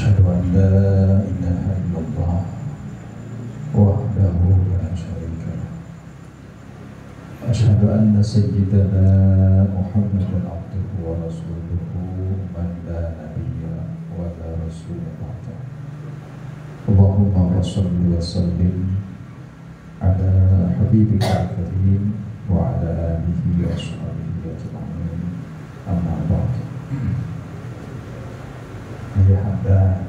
أشهد أن لا إله إلا الله وحده لا شريك له أشهد أن سيدنا محمدا عبده ورسوله من لا نبي ولا رسول بعده اللهم صل وسلم على حبيبك الكريم وعلى آله وصحبه أجمعين أما بعد. Ayahanda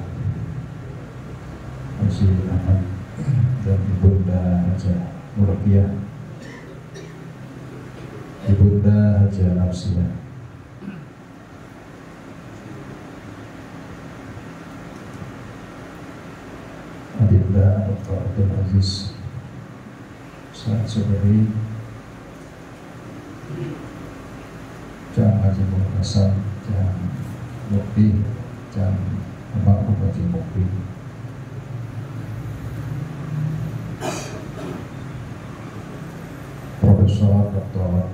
Masih Ahmad dan Ibunda Haja Murabiah, Ibunda Haja Nafsiyah, Adinda Dr. Abdul Aziz, saudari Jang Haji Hasan, Jang Mukti, Jang Almarhum Haji Mukti, Profesor Dr.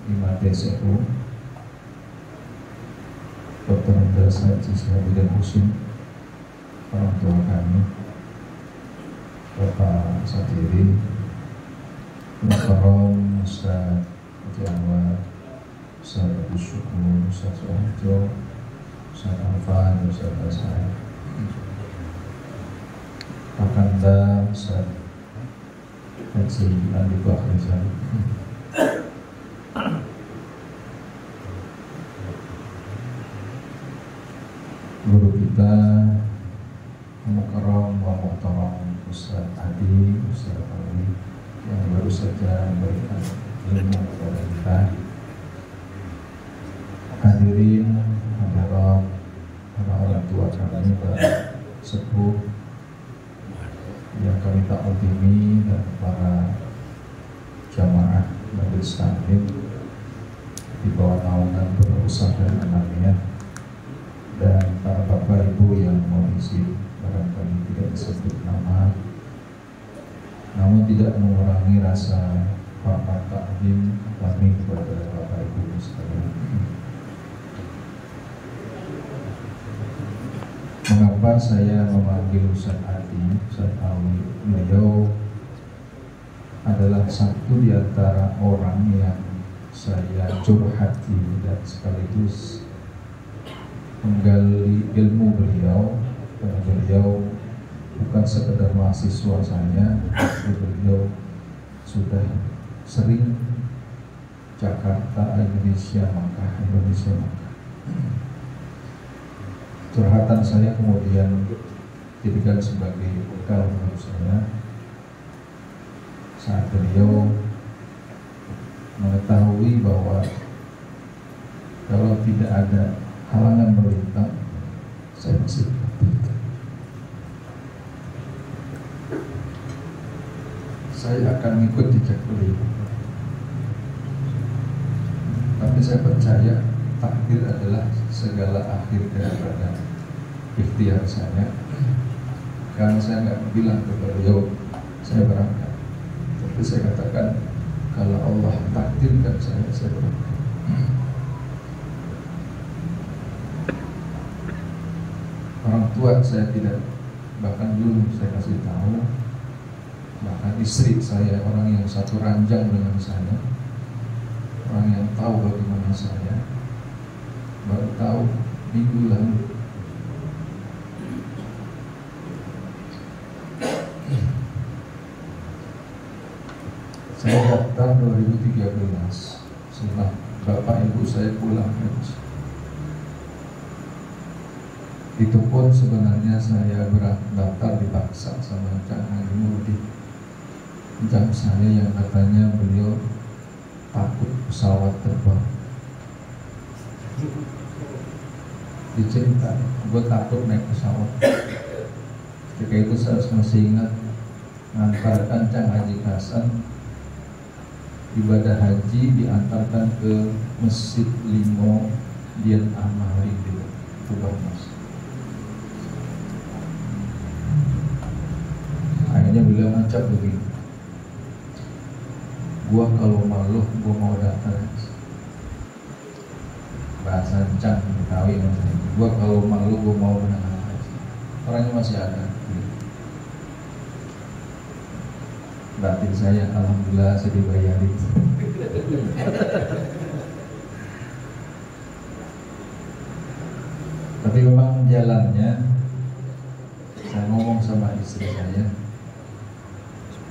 Imade Sehu, Dr. Andas Haji Syahidan Husin, orang tua kami, Bapak Sadiri, Mukarram Ustaz Haji Anwar, Ustaz Abu Syukur, Ustaz Soeharjo, Ustaz Alfan, Ustaz Asai, Pakanda, Ustaz Haji Andi Bakhrizal, guru kita Mukarram wa Muhtaram Ustaz Adi, Ustaz Ali yang baru saja memberikan ilmu kepada kita. Hadirin, hadirat, para orang tua kami, para sepuh yang kami takwimi, dan para jamaah majelis taklim di bawah naungan Perusahaan dan Anaknya, dan para bapak ibu yang mau izin barangkali tidak disebut nama, namun tidak mengurangi rasa hormat taklim kami kepada bapak ibu sekalian. Mengapa saya memanggil Ustaz Adi, Ustaz Awi? Beliau adalah satu di antara orang yang saya curhati dan sekaligus menggali ilmu beliau, karena beliau bukan sekedar mahasiswa saya, tapi beliau sudah sering Jakarta, Indonesia, Makkah. Curhatan saya kemudian dijadikan sebagai bekal untuk saya saat beliau mengetahui bahwa kalau tidak ada halangan melintang, saya masih saya akan ikut jejak beliau. Tapi saya percaya takdir adalah segala akhir daripada ikhtiar saya. Karena saya nggak bilang ke beliau saya berangkat, tapi saya katakan kalau Allah takdirkan saya berangkat. Orang tua saya tidak, bahkan belum saya kasih tahu, bahkan istri saya, orang yang satu ranjang dengan saya, orang yang tahu bagaimana saya, baru tahu minggu lalu. Saya daftar 2013 setelah bapak ibu saya pulang haji. Itu pun sebenarnya saya daftar dipaksa sama Cak Haji Murdi, jam saya yang katanya beliau takut pesawat terbang. Dicerita, gue takut naik pesawat. Ketika itu saya masih ingat mengantarkan Cak Haji Hasan ibadah haji, diantarkan ke Masjid Limo Dian Amali di Tuban Mas. Akhirnya beliau ngacak begini, gua kalau malu gua mau daftar haji. Bahasa Cak Betawi maksudnya, gua kalau malu gua mau menang haji. orangnya masih ada. Batin saya alhamdulillah saya dibayarin. Tapi memang jalannya, saya ngomong sama istri saya,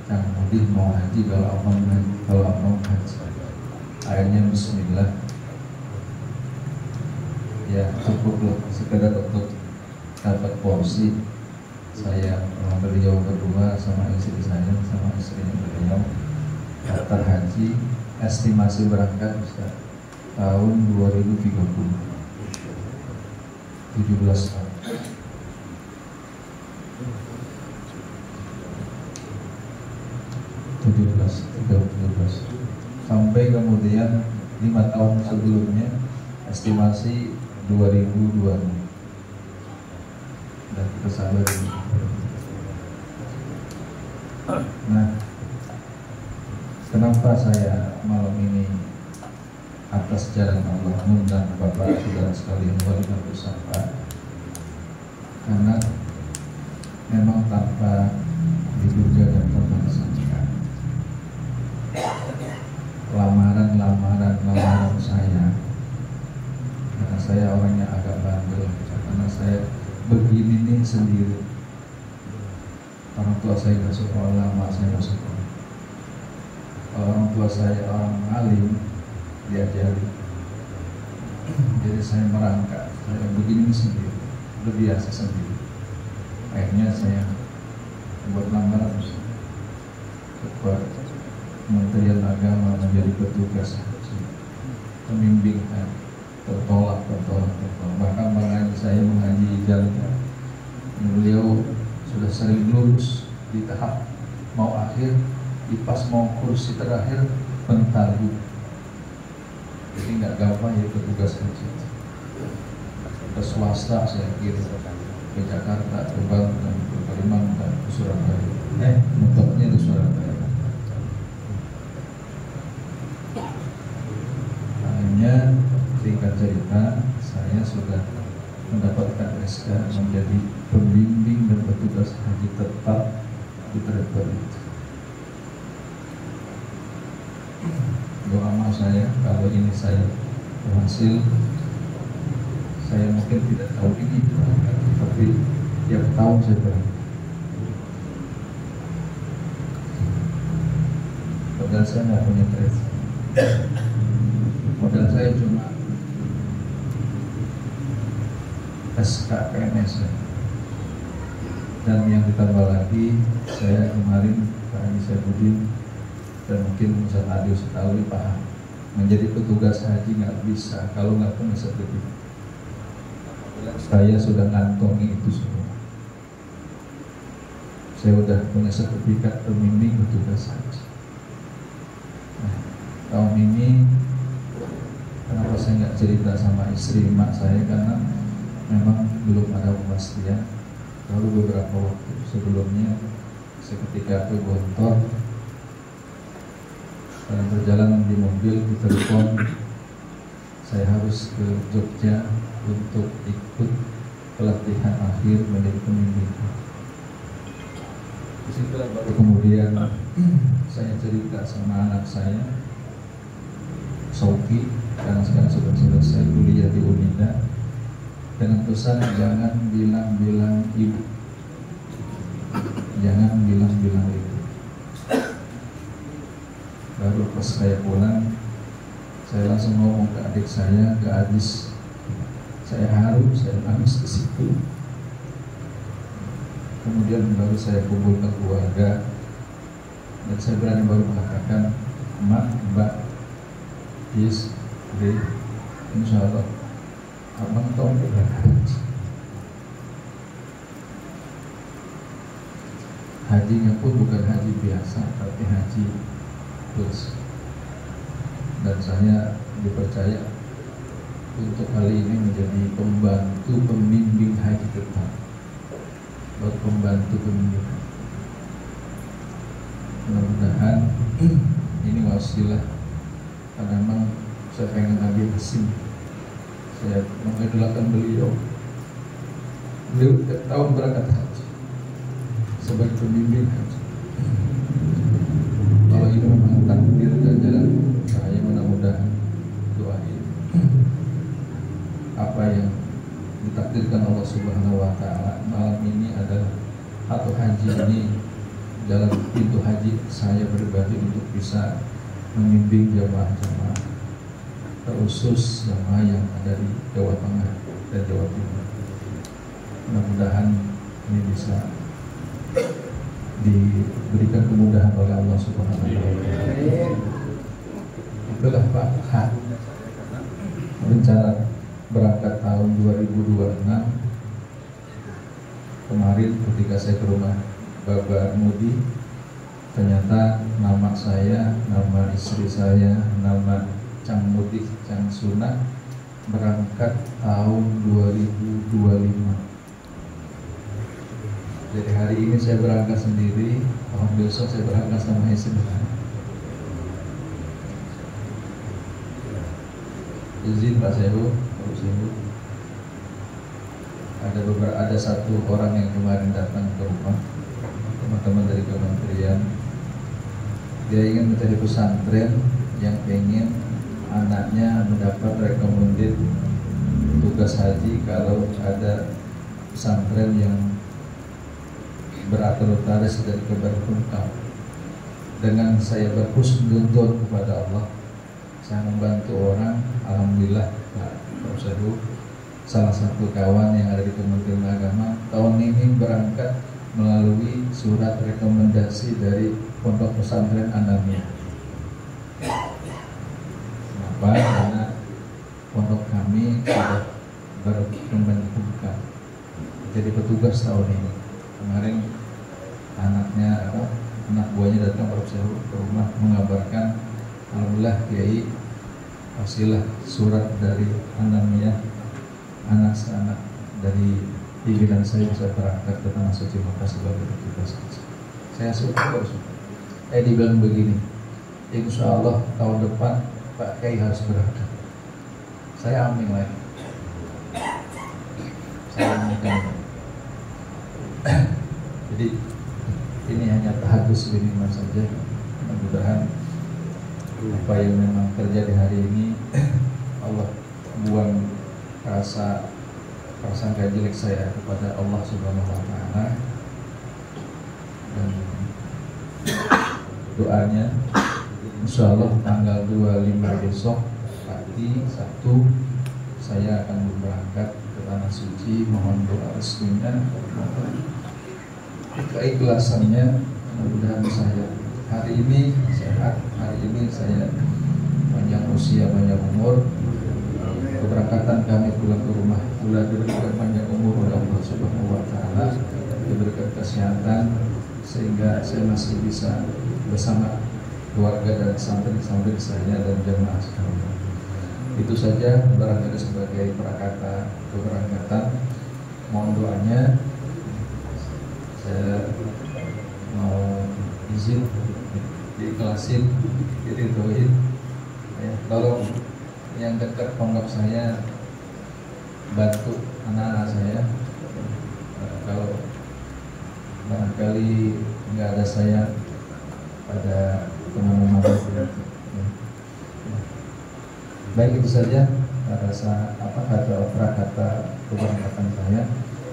Kang Mudi mau haji kalau abang haji, akhirnya Bismillah, ya cukup sekedar untuk dapat porsi. Saya beliau berdua sama istri saya, sama istrinya beliau daftar haji, estimasi berangkat bisa tahun 2030, 17 tahun. Sampai kemudian 5 tahun sebelumnya estimasi 2020 dan kita sabar ini. Nah, kenapa saya malam ini atas jalan Allah mengundang Bapak saudara sekalian wali bersama? Karena memang tanpa diduga dan tanpa disangka, lamaran saya, karena saya orangnya agak bandel, karena saya begini nih sendiri. Orang tua saya nggak sekolah, mak saya nggak sekolah. Orang tua saya orang alim, diajari. Jadi saya merangkak, saya begini sendiri, berbiasa sendiri. Akhirnya saya buat lamaran kepada Kementerian Agama menjadi petugas pembimbing tertolak. Bahkan mengaji, saya mengaji jalnya, beliau sudah sering lulus di tahap mau akhir, pas mau kursi terakhir mentalbu. Jadi nggak gampang ya petugas haji. Ke swasta saya kira, ke Jakarta, ke Banten, ke Kalimantan, ke Surabaya. Mentoknya di Surabaya. Akhirnya singkat cerita, saya sudah mendapatkan SK menjadi pembimbing dan petugas haji tetap di Trevor itu. Doa amal saya, kalau ini saya berhasil, saya mungkin tidak tahu ini, tapi tiap tahun saya berani. Padahal saya nggak punya tes. Modal saya cuma SKPNS dan yang ditambah lagi saya kemarin Pak Anissa Budin dan mungkin Ustaz Adi Setawi paham, menjadi petugas haji nggak bisa kalau nggak punya sertifikat. Saya sudah ngantongi itu semua. Saya sudah punya sertifikat pembimbing petugas haji. Nah, tahun ini kenapa saya nggak cerita sama istri emak saya, karena memang belum ada kepastian. Lalu beberapa waktu sebelumnya, seketika ke Gontor, dalam perjalanan di mobil ditelepon, saya harus ke Jogja untuk ikut pelatihan akhir menjadi pembimbing. Disitulah baru kemudian saya cerita sama anak saya, Sofi, karena sekarang sudah selesai kuliah di Unida, dengan pesan jangan bilang-bilang ibu, jangan bilang-bilang ibu. Baru pas saya pulang, saya langsung ngomong ke adik saya, ke Adis, saya haru, saya nangis ke situ. Kemudian baru saya kumpulkan keluarga dan saya berani baru mengatakan, Mak, Mbak, Is, Dek, insya Allah abang tahun depan hajinya pun bukan haji biasa, tapi haji plus. Dan saya dipercaya untuk kali ini menjadi pembantu pembimbing haji tetap, buat pembantu pembimbing. Mudah-mudahan ini wasilah, karena memang saya pengen Nabi Hasim, saya mengidolakan beliau beliau tiap tahun berangkat haji sebagai pembimbing haji. Kalau ini memang takdir dan jalan saya, mudah-mudahan doain apa yang ditakdirkan Allah Subhanahu wa Ta'ala malam ini adalah, atau haji ini jalan pintu haji saya pribadi untuk bisa membimbing jamaah-jamaah terusus jamaah yang ada di Jawa Tengah dan Jawa Timur. Mudah-mudahan ini bisa diberikan kemudahan oleh Allah Subhanahu wa Ta'ala. Itulah Pak Hak rencana berangkat tahun 2026. Kemarin ketika saya ke rumah Bapak Mudi, ternyata nama saya, nama istri saya, nama Cang Mudi, Cang Sunah berangkat tahun 2025. Jadi hari ini saya berangkat sendiri, tahun besok saya berangkat sama istri. Izin Pak Sehu, Pak Sehu. Ada satu orang yang kemarin datang ke rumah, teman-teman dari kementerian. Dia ingin mencari pesantren yang ingin anaknya mendapat recommended tugas haji kalau ada pesantren yang beraturan dari keberhukum. Dengan saya berhusnudzon kepada Allah, saya membantu orang. Alhamdulillah Pak Prosedur, salah satu kawan yang ada di Kementerian Agama, tahun ini berangkat melalui surat rekomendasi dari Pondok Pesantren Anamiyah. Kenapa? Karena pondok kami sudah berkementerian jadi petugas tahun ini. Kemarin anak buahnya datang ke rumah mengabarkan, alhamdulillah Kiai kasihlah surat dari Anamiyah, anak-anak dari pimpinan saya bisa berangkat ke Tanah Suci Mekah sebagai petugas. Saya suka. Dibilang begini, insya Allah tahun depan Pak Kiai harus berangkat. Saya amin lagi. Saya aminkan. Jadi ini hanya tahadus minimal saja. Mudah-mudahan apa yang memang terjadi hari ini Allah buang rasa prasangka jelek saya kepada Allah Subhanahu wa Ta'ala, dan doanya insya Allah tanggal 25 besok pagi Sabtu saya akan berangkat ke Tanah Suci. Mohon doa restunya, keikhlasannya. Mudah-mudahan saya hari ini sehat, hari ini saya panjang usia, panjang umur. Keberangkatan kami pulang ke rumah sudah diberikan panjang umur oleh Allah Subhanahu wa Ta'ala, diberikan kesehatan sehingga saya masih bisa bersama keluarga dan santri-santri saya dan jemaah sekalian. Itu saja barangkali sebagai prakata keberangkatan. Mohon doanya. Saya mau izin diikhlasin, jadi doain ya, tolong yang dekat pondok saya bantu anak-anak saya. Kalau barangkali nggak ada saya pada pengalaman ya. Baik, itu saja kata keberangkatan saya.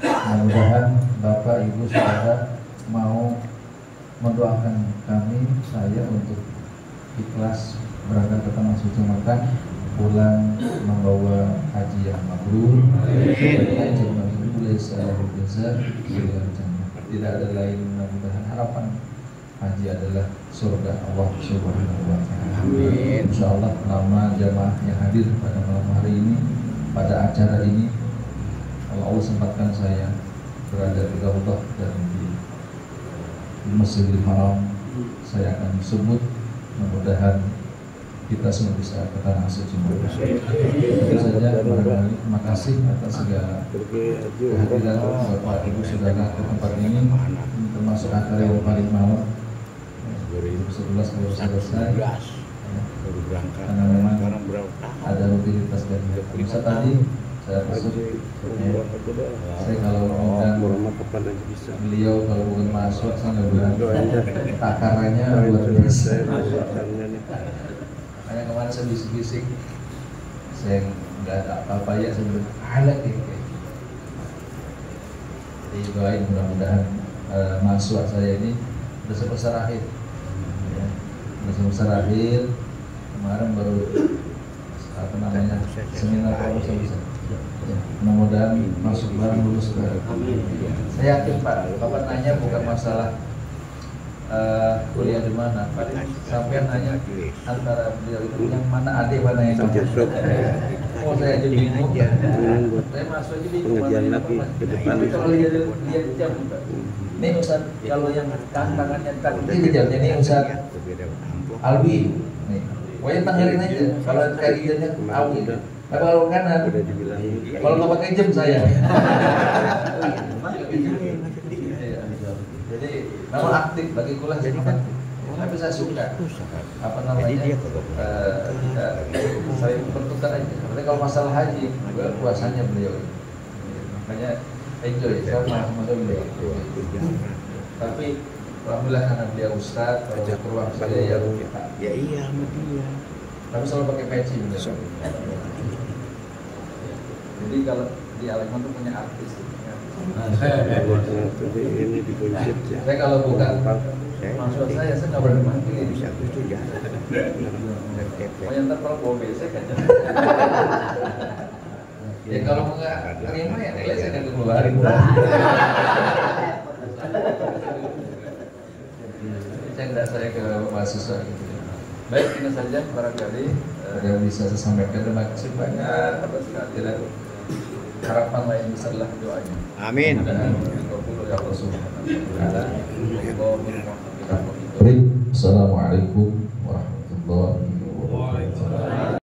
Mudah-mudahan Bapak Ibu Saudara mau mendoakan saya untuk ikhlas berangkat ke Tanah Suci Mekah, pulang membawa haji yang mabrur. Tidak ada lain, mudah-mudahan harapan haji adalah surga Allah Subhanahu wa Ta'ala. Insyaallah nama jamaah yang hadir pada malam hari ini, pada acara ini, kalau Allah sempatkan saya berada di Raudhah dan di Masjidil Haram, saya akan sebut. Mudah-mudahan kita semua bisa ke Tanah Suci. Itu saja barangkali. Terima kasih atas segala kehadiran Bapak Ibu Saudara ke tempat ini, termasuk acara yang paling malam 2011 baru selesai karena memang ada rutinitas dari pemirsa tadi. saya kalau mengundang beliau kalau bukan masuk saya nggak bilang takarannya luar biasa. Makanya kemarin saya bisik-bisik, saya nggak ada apa-apa ya sebelum ada gitu. Jadi doain mudah-mudahan masuk saya ini udah sebesar akhir, ya. Udah sebesar akhir. Kemarin baru apa namanya seminar kalau bisa. Ya, mudah-mudahan masuk barang lulus ke. Saya yakin Pak, Bapak nanya bukan masalah kuliah di mana, sampai nanya antara beliau itu yang mana adik mana yang kamu. Oh saya aja bingung. Saya masuk aja bingung mana ke depan. Tapi kalau lihat jam, ini Ustaz, kalau yang tangannya tak ini jamnya ini Ustaz Alwi. Nih, pokoknya tanggalin aja. Kalau kayak jamnya Alwi. Tapi kalau kanan, kalau nggak pakai jam saya. Jadi memang aktif bagi kuliah kan. Tapi saya suka apa namanya saya bertukar aja. Tapi kalau masalah haji, puasanya beliau. Makanya enjoy sama beliau. Tapi alhamdulillah karena dia ustaz, kalau keluar saya ya iya sama dia. Tapi selalu pakai peci beliau. Jadi kalau di Alekman tuh punya artis. Ini dikunci. Saya kalau bukan maksud saya nggak berani manggil. Bisa itu ya. Oh yang terpal bawa besek kan. Ya kalau nggak terima ya nilai saya nggak keluarin. Saya ke mahasiswa gitu. Baik, ini saja barangkali yang bisa saya sampaikan. Terima kasih banyak atas kehadiran. Harapan lain besarlah doanya. Amin. Assalamualaikum